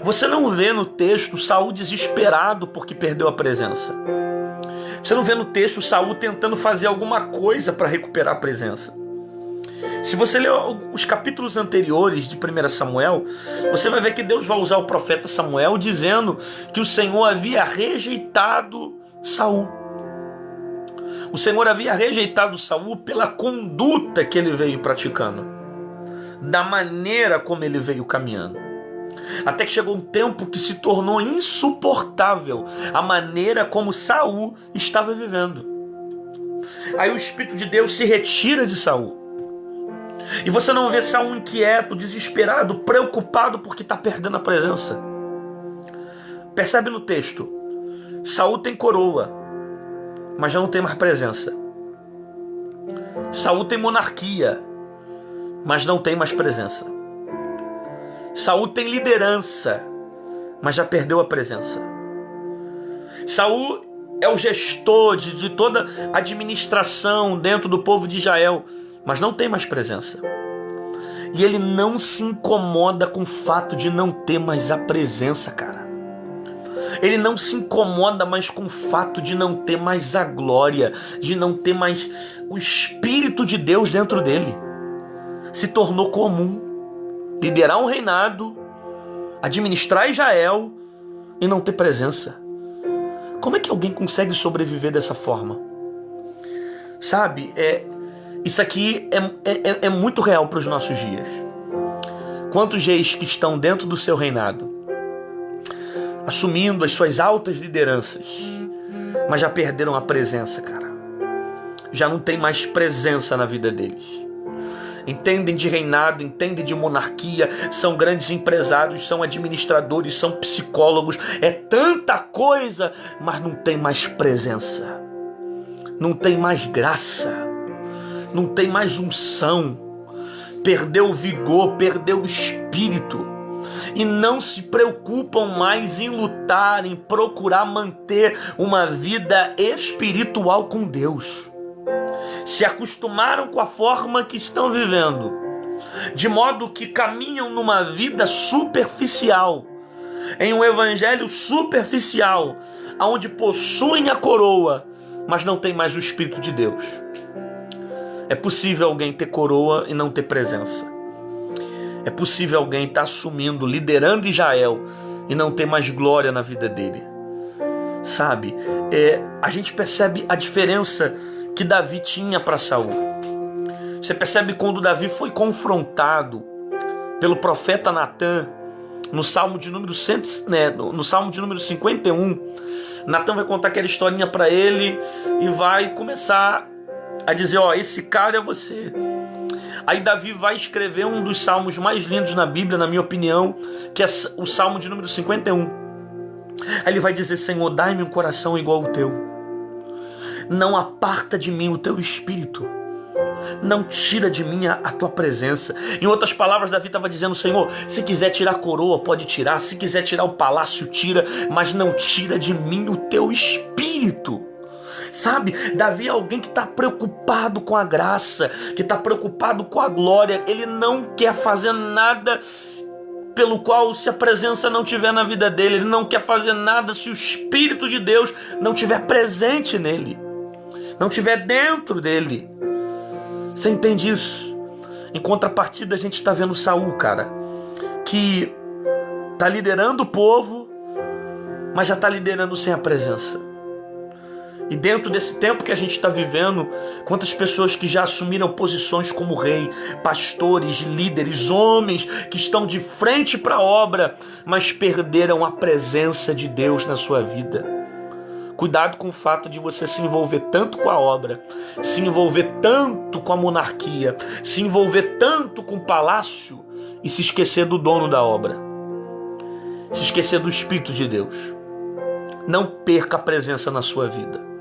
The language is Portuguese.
Você não vê no texto Saul desesperado porque perdeu a presença. Você não vê no texto Saul tentando fazer alguma coisa para recuperar a presença. Se você ler os capítulos anteriores de 1 Samuel, você vai ver que Deus vai usar o profeta Samuel dizendo que o Senhor havia rejeitado Saul. O Senhor havia rejeitado Saul pela conduta que ele veio praticando, da maneira como ele veio caminhando. Até que chegou um tempo que se tornou insuportável a maneira como Saul estava vivendo. Aí o Espírito de Deus se retira de Saul. E você não vê Saul inquieto, desesperado, preocupado porque está perdendo a presença. Percebe no texto, Saul tem coroa, mas já não tem mais presença. Saul tem monarquia, mas não tem mais presença. Saul tem liderança, mas já perdeu a presença. Saul é o gestor de toda a administração dentro do povo de Israel, mas não tem mais presença. E ele não se incomoda com o fato de não ter mais a presença, cara. Ele não se incomoda mais com o fato de não ter mais a glória, de não ter mais o Espírito de Deus dentro dele. Se tornou comum liderar um reinado, administrar Israel e não ter presença. Como é que alguém consegue sobreviver dessa forma? Sabe, isso aqui é muito real para os nossos dias. Quantos reis que estão dentro do seu reinado, assumindo as suas altas lideranças, mas já perderam a presença, cara. Já não tem mais presença na vida deles. Entendem de reinado, entendem de monarquia, são grandes empresários, são administradores, são psicólogos, é tanta coisa, mas não tem mais presença, não tem mais graça, não tem mais unção, perdeu o vigor, perdeu o espírito, e não se preocupam mais em lutar, em procurar manter uma vida espiritual com Deus. Se acostumaram com a forma que estão vivendo, de modo que caminham numa vida superficial, em um evangelho superficial, onde possuem a coroa, mas não tem mais o Espírito de Deus. É possível alguém ter coroa e não ter presença. É possível alguém estar assumindo, liderando Israel e não ter mais glória na vida dele. Sabe, a gente percebe a diferença que Davi tinha para Saul. Você percebe quando Davi foi confrontado pelo profeta Natã, no Salmo de número 51, Natã vai contar aquela historinha para ele e vai começar a dizer, esse cara é você. Aí Davi vai escrever um dos salmos mais lindos na Bíblia, na minha opinião, que é o Salmo de número 51. Aí ele vai dizer, Senhor, dai-me um coração igual ao teu. Não aparta de mim o teu espírito. Não tira de mim a tua presença. Em outras palavras, Davi estava dizendo, Senhor, se quiser tirar a coroa, pode tirar. Se quiser tirar o palácio, tira. Mas não tira de mim o teu espírito. Sabe, Davi é alguém que está preocupado com a graça, que está preocupado com a glória. Ele não quer fazer nada pelo qual, se a presença não estiver na vida dele, ele não quer fazer nada se o Espírito de Deus não estiver presente nele, não estiver dentro dele. Você entende isso? Em contrapartida, a gente está vendo Saul, cara, que está liderando o povo, mas já está liderando sem a presença. E dentro desse tempo que a gente está vivendo, quantas pessoas que já assumiram posições como rei, pastores, líderes, homens que estão de frente para a obra, mas perderam a presença de Deus na sua vida. Cuidado com o fato de você se envolver tanto com a obra, se envolver tanto com a monarquia, se envolver tanto com o palácio e se esquecer do dono da obra, se esquecer do Espírito de Deus. Não perca a presença na sua vida.